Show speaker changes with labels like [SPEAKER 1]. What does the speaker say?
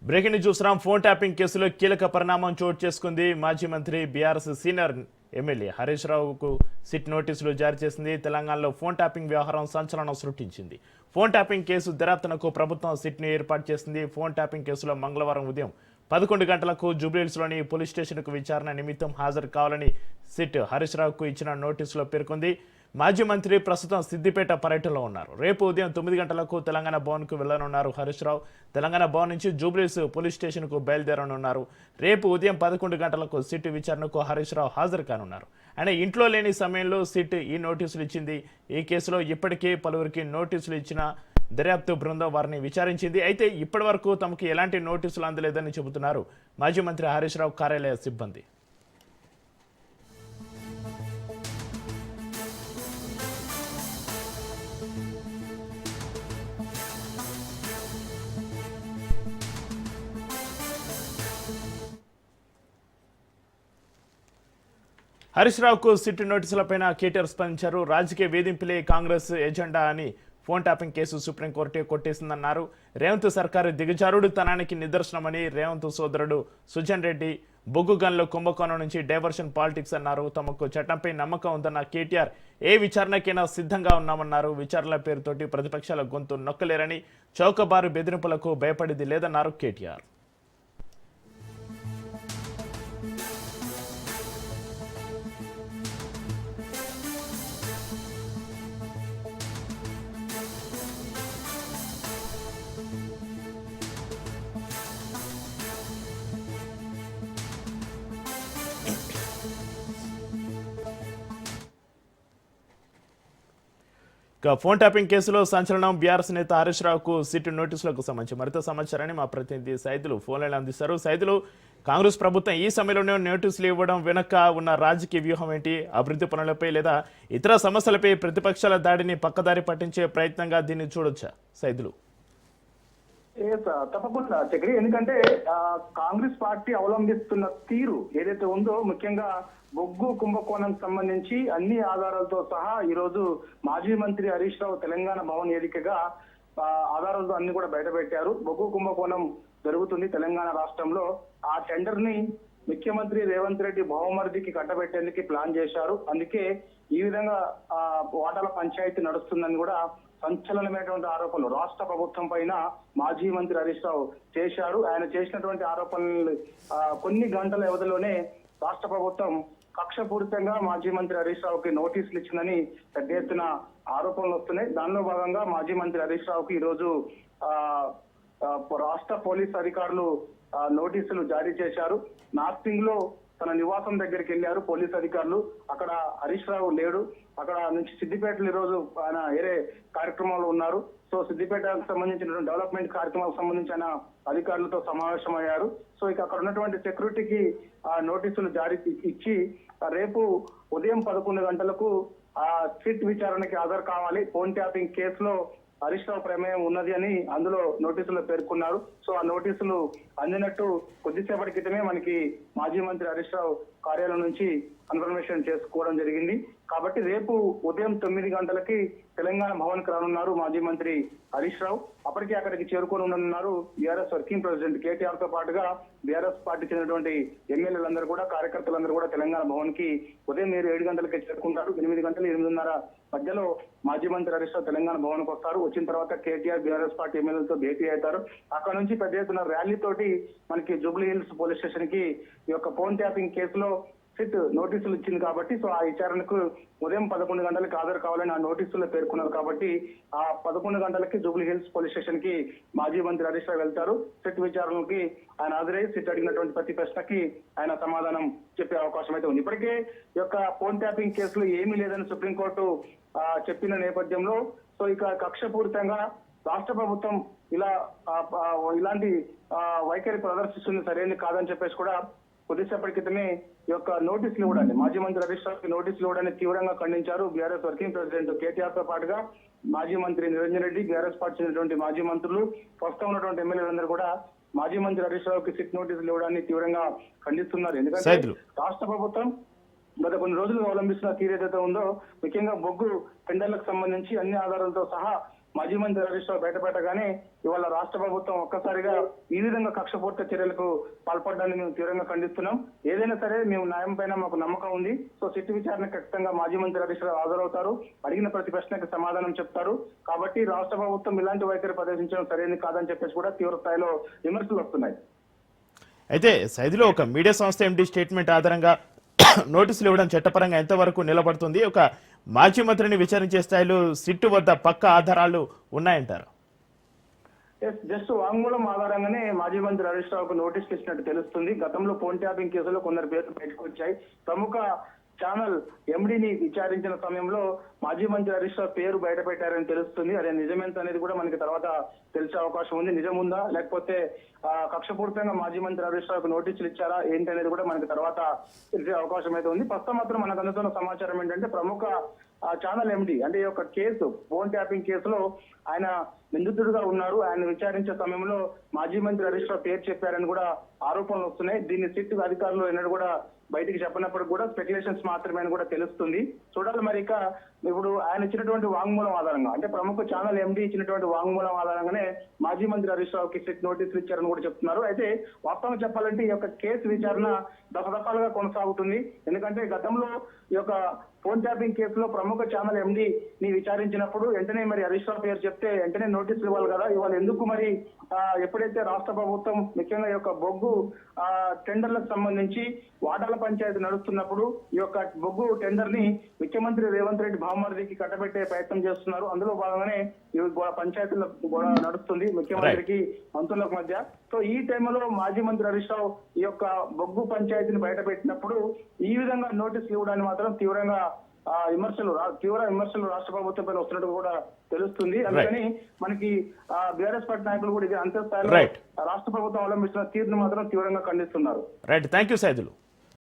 [SPEAKER 1] Breaking news చూస్తున్నాం. Phone tapping కేసులో కీలక పరిణామం చోటు చేసుకుంది. మాజీ మంత్రి బీఆర్ఎస్ సీనియర్ ఎమ్మెల్యే హరీష్ రావుకు సిట్ నోటీసులు జారీ చేసింది. తెలంగాణలో ఫోన్ ట్యాపింగ్ వ్యవహారం సంచలనం సృష్టించింది. ఫోన్ ట్యాపింగ్ కేసు దర్యాప్తునకు ప్రభుత్వం సిట్ను ఏర్పాటు చేసింది. ఫోన్ ట్యాపింగ్ కేసులో మంగళవారం ఉదయం 11 గంటలకు జూబ్లీహిల్స్లోని పోలీస్ స్టేషన్కు విచారణ నిమిత్తం హాజరు కావాలని సిట్ హరీష్ రావుకు ఇచ్చిన నోటీసులో పేర్కొంది. మాజీ మంత్రి ప్రస్తుతం సిద్దిపేట పర్యటనలో ఉన్నారు. రేపు ఉదయం 9 గంటలకు తెలంగాణ భవన్కు వెళ్లనున్నారు హరీష్ రావు. తెలంగాణ భవన్ నుంచి జూబ్లీహిల్స్ పోలీస్ స్టేషన్కు బయలుదేరనున్నారు. రేపు ఉదయం 11 గంటలకు సిట్ విచారణకు హరీష్ రావు హాజరు కానున్నారు. ఆయన ఇంట్లో లేని సమయంలో సిట్ ఈ నోటీసులు ఇచ్చింది. ఈ కేసులో ఇప్పటికే పలువురికి నోటీసులు ఇచ్చిన దర్యాప్తు బృందం వారిని విచారించింది. అయితే ఇప్పటి వరకు తమకు ఎలాంటి నోటీసులు అందలేదని చెబుతున్నారు మాజీ మంత్రి హరీష్ రావు కార్యాలయ సిబ్బంది. హరీష్ రావుకు సిట్ నోటీసులపైన కేటీఆర్ స్పందించారు. రాజకీయ వేధింపులే కాంగ్రెస్ ఎజెండా అని ఫోన్ ట్యాపింగ్ కేసు సుప్రీంకోర్టు కొట్టేసిందన్నారు. రేవంత్ సర్కారు దిగజారుడుతనానికి నిదర్శనమని రేవంత్ సోదరుడు సుజన్ రెడ్డి బొగ్గు గన్లో కుంభకోణం నుంచి డైవర్షన్ పాలిటిక్స్ అన్నారు. తమకు చట్టంపై నమ్మకం ఉందన్న కేటీఆర్ ఏ విచారణకైనా సిద్ధంగా ఉన్నామన్నారు. విచారణల పేరుతోటి ప్రతిపక్షాల గొంతు నొక్కలేరని, చౌకబారు బెదిరింపులకు భయపడేది లేదన్నారు కేటీఆర్. ఫోన్ ట్యాపింగ్ కేసులో సంచలనం. బీఆర్ఎస్ నేత హరీష్ రావుకు సిట్ నోటీసులకు సంబంధించి మరింత సమాచారాన్ని మా ప్రతినిధి సైదులు ఫోన్ లైన్ అందిస్తారు. సైదులు, కాంగ్రెస్ ప్రభుత్వం ఈ సమయంలోనే నోటీసులు ఇవ్వడం వెనక ఉన్న రాజకీయ వ్యూహం ఏంటి? అభివృద్ధి పనులపై లేదా ఇతర సమస్యలపై ప్రతిపక్షాల దాడిని పక్కదారి పట్టించే ప్రయత్నంగా దీన్ని చూడొచ్చా సైదులు?
[SPEAKER 2] తప్పకుండా చక్రి, ఎందుకంటే కాంగ్రెస్ పార్టీ అవలంబిస్తున్న తీరు ఏదైతే ఉందో, ముఖ్యంగా బొగ్గు కుంభకోణం సంబంధించి అన్ని ఆధారాలతో సహా ఈ రోజు మాజీ మంత్రి హరీష్ రావు తెలంగాణ భవన్ వేదికగా ఆధారాలతో అన్ని కూడా బయటపెట్టారు. బొగ్గు కుంభకోణం జరుగుతుంది తెలంగాణ రాష్ట్రంలో. ఆ టెండర్ ని ముఖ్యమంత్రి రేవంత్ రెడ్డి బహుమర్దికి కట్టబెట్టేందుకు ప్లాన్ చేశారు. అందుకే ఈ విధంగా వాటాల పంచాయతీ నడుస్తుందని కూడా సంచలనమైనటువంటి ఆరోపణలు రాష్ట్ర ప్రభుత్వం పైన మాజీ మంత్రి హరీష్ రావు చేశారు. ఆయన చేసినటువంటి ఆరోపణలు కొన్ని గంటల వ్యవధిలోనే రాష్ట్ర ప్రభుత్వం కక్షపూరితంగా మాజీ మంత్రి హరీష్ రావుకి నోటీసులు ఇచ్చిందని పెద్ద ఎత్తున ఆరోపణలు వస్తున్నాయి. దానిలో భాగంగా మాజీ మంత్రి హరీష్ రావుకి ఈ రోజు రాష్ట్ర పోలీస్ అధికారులు నోటీసులు జారీ చేశారు. నార్సింగ్ లో తన నివాసం దగ్గరికి వెళ్లారు పోలీస్ అధికారులు. అక్కడ హరీష్ రావు లేడు. అక్కడ నుంచి సిద్దిపేటలో ఈ రోజు ఆయన వేరే కార్యక్రమాలు ఉన్నారు. సో సిద్దిపేటకు సంబంధించిన డెవలప్మెంట్ కార్యక్రమాలకు సంబంధించిన అధికారులతో సమావేశమయ్యారు. సో ఇక అక్కడ ఉన్నటువంటి సెక్యూరిటీకి నోటీసులు జారీ ఇచ్చి రేపు ఉదయం 11 గంటలకు సిట్ విచారణకి హాజరు కావాలి. ఫోన్ ట్యాపింగ్ కేసులో హరీష్ రావు ప్రమేయం ఉన్నది అని అందులో నోటీసులో పేర్కొన్నారు. సో ఆ నోటీసులు అందినట్టు కొద్దిసేపటి క్రితమే మనకి మాజీ మంత్రి హరీష్ రావు కార్యాలయం నుంచి కన్ఫర్మేషన్ చేసుకోవడం జరిగింది. కాబట్టి రేపు ఉదయం 9 గంటలకి తెలంగాణ భవన్ కు రానున్నారు మాజీ మంత్రి హరీష్ రావు. అప్పటికే అక్కడికి చేరుకొని ఉండనున్నారు బీఆర్ఎస్ వర్కింగ్ ప్రెసిడెంట్ కేటీఆర్ తో పాటుగా బీఆర్ఎస్ పార్టీ చెందినటువంటి ఎమ్మెల్యేలందరూ కూడా, కార్యకర్తలందరూ కూడా తెలంగాణ భవన్ కి ఉదయం 7 గంటలకి చేరుకుంటారు. 8 గంటలు 8:30 మధ్యలో మాజీ మంత్రి హరీష్ రావు తెలంగాణ భవన్ కు వస్తారు. వచ్చిన తర్వాత కేటీఆర్ బీఆర్ఎస్ పార్టీ ఎమ్మెల్యేలతో భేటీ అవుతారు. అక్కడ నుంచి పెద్ద ఎత్తున ర్యాలీ తోటి మనకి జూబ్లీహిల్స్ పోలీస్ స్టేషన్ కి ఈ యొక్క ఫోన్ ట్యాపింగ్ కేసులో సిట్ నోటీసులు ఇచ్చింది కాబట్టి, సో ఆ విచారణకు ఉదయం 11 గంటలకు హాజరు కావాలని ఆ నోటీసుల్లో పేర్కొన్నారు. కాబట్టి ఆ 11 గంటలకి జూబ్లీహిల్స్ పోలీస్ స్టేషన్ కి మాజీ మంత్రి హరీష్ రావు వెళ్తారు. సిట్ విచారణకి ఆయన హాజరై సిట్ అడిగినటువంటి ప్రతి ప్రశ్నకి ఆయన సమాధానం చెప్పే అవకాశం అయితే ఉంది. ఇప్పటికే ఈ యొక్క ఫోన్ ట్యాపింగ్ కేసులో ఏమీ లేదని సుప్రీంకోర్టు చెప్పిన నేపథ్యంలో, సో ఇక కక్షపూరితంగా రాష్ట్ర ప్రభుత్వం ఇలాంటి వైఖరి ప్రదర్శిస్తుంది సరైనది కాదని చెప్పేసి కూడా కొద్దిసేపటి క్రితమే ఈ యొక్క నోటీసులు ఇవ్వడాన్ని, మాజీ మంత్రి హరీష్ రావుకి నోటీసులు ఇవ్వడాన్ని తీవ్రంగా ఖండించారు బీఆర్ఎస్ వర్కింగ్ ప్రెసిడెంట్ కేటీఆర్ తో పాటుగా మాజీ మంత్రి నిరంజన్ రెడ్డి, బీఆర్ఎస్ పార్టీ చెందినటువంటి మాజీ మంత్రులు, ప్రస్తుతం ఉన్నటువంటి ఎమ్మెల్యేలందరూ కూడా మాజీ మంత్రి హరీష్ రావుకి సిట్ నోటీసులు ఇవ్వడాన్ని తీవ్రంగా ఖండిస్తున్నారు. ఎందుకంటే రాష్ట్ర ప్రభుత్వం గత కొన్ని రోజులు అవలంబిస్తున్న తీరు ఏదైతే ఉందో, ముఖ్యంగా బొగ్గు టెండర్లకు సంబంధించి అన్ని ఆధారాలతో సహా మాజీ మంత్రి హరీష్ రావు బయటపెట్టగానే ఇవాళ రాష్ట్ర ప్రభుత్వం ఒక్కసారిగా ఈ విధంగా కక్షపూర్త చర్యలకు పాల్పడడాన్ని మేము తీవ్రంగా ఖండిస్తున్నాం. ఏదైనా సరే మేము న్యాయం పైన మాకు నమ్మకం ఉంది. సో సిట్ విచారణ ఖచ్చితంగా మాజీ మంత్రి హరీష్ రావు హాజరవుతారు, అడిగిన ప్రతి ప్రశ్నకి సమాధానం చెప్తారు. కాబట్టి రాష్ట్ర ప్రభుత్వం ఇలాంటి వైఖరి ప్రదర్శించడం సరైనది కాదని చెప్పేసి కూడా తీవ్ర స్థాయిలో విమర్శలు వస్తున్నాయి.
[SPEAKER 1] అయితే సైదులో ఒక మీడియా సంస్థ ఎండి స్టేట్మెంట్ ఆధారంగా నోటీసులు ఇవ్వడం చట్టపరంగా ఎంతవరకు నిలబడుతుంది? ఒక మాజీ మంత్రిని విచారించే స్థాయిలో సిట్టు వద్ద పక్కా ఆధారాలు ఉన్నాయంటారు?
[SPEAKER 2] జస్ట్ వాంగ్మూలం ఆధారంగానే మాజీ మంత్రి హరీష్ రావుకు నోటీసులు ఇచ్చినట్టు తెలుస్తుంది. గతంలో ఫోన్ ట్యాపింగ్ కేసులో కొందరు పేర్లు బయటకు వచ్చాయి. ప్రముఖ ఛానల్ ఎండీని విచారించిన సమయంలో మాజీ మంత్రి హరీష్ రావు పేరు బయట పెట్టారని తెలుస్తుంది. అదే నిజమేంత అనేది కూడా మనకి తర్వాత తెలిసే అవకాశం ఉంది. నిజముందా లేకపోతే కక్షపూర్తంగా మాజీ మంత్రి హరీష్ రావుకు నోటీసులు ఇచ్చారా ఏంటి అనేది కూడా మనకి తర్వాత తెలిసే అవకాశం అయితే ఉంది. ప్రస్తుతం మాత్రం మనకు అందుతున్న సమాచారం ఏంటంటే ప్రముఖ ఛానల్ ఎండి అంటే ఈ యొక్క కేసు ఫోన్ ట్యాపింగ్ కేసులో ఆయన నిందితుడుగా ఉన్నారు. ఆయన విచారించే సమయంలో మాజీ మంత్రి హరీష్ రావు పేరు చెప్పారని కూడా ఆరోపణలు వస్తున్నాయి. దీన్ని సిట్ అధికారులు ఎన్నడూ కూడా బయటికి చెప్పినప్పుడు కూడా స్పెక్యులేషన్స్ మాత్రమే అని కూడా తెలుస్తుంది. చూడాలి మరి ఇక ఇప్పుడు ఆయన ఇచ్చినటువంటి వాంగ్మూలం ఆధారంగా అంటే ప్రముఖ ఛానల్ ఎండి ఇచ్చినటువంటి వాంగ్మూలం ఆధారంగానే మాజీ మంత్రి హరీష్ రావుకి సిట్ నోటీసులు ఇచ్చారని కూడా చెప్తున్నారు. అయితే వాస్తవంగా చెప్పాలంటే ఈ యొక్క కేసు విచారణ దఫదఫాలుగా కొనసాగుతుంది. ఎందుకంటే గతంలో ఈ యొక్క ఫోన్ ట్యాపింగ్ కేసులో ప్రముఖ ఛానల్ ఎండి ని విచారించినప్పుడు వెంటనే మరి హరీష్ రావు పేరు చెప్తే వెంటనే నోటీసులు ఇవ్వాలి కదా. ఇవాళ ఎందుకు మరి ఎప్పుడైతే రాష్ట్ర ప్రభుత్వం ముఖ్యంగా ఈ యొక్క బొగ్గు టెండర్లకు సంబంధించి వాటాల పంచాయతీ నడుస్తున్నప్పుడు ఈ యొక్క బొగ్గు టెండర్ ని ముఖ్యమంత్రి రేవంత్ రెడ్డి భావమరిదికి కట్టబెట్టే ప్రయత్నం చేస్తున్నారు. అందులో భాగంగానే ఈ పంచాయతీలో కూడా నడుస్తుంది ముఖ్యమంత్రికి మంత్రులకు మధ్య. సో ఈ టైంలో మాజీ మంత్రి హరీష్ రావు ఈ యొక్క బొగ్గు పంచాయతీని బయట పెట్టినప్పుడు ఈ విధంగా నోటీసులు ఇవ్వడానికి మాత్రం తీవ్ర విమర్శలు రాష్ట్ర ప్రభుత్వం పైన వస్తున్నట్టు కూడా తెలుస్తుంది. అందుకని మనకి బీఆర్ఎస్ పార్టీ నాయకులు కూడా ఇది అంతే స్థాయిలో రాష్ట్ర ప్రభుత్వం అవలంబిస్తున్న తీరును మాత్రం తీవ్రంగా ఖండిస్తున్నారు.
[SPEAKER 1] Right, thank you Saidulu.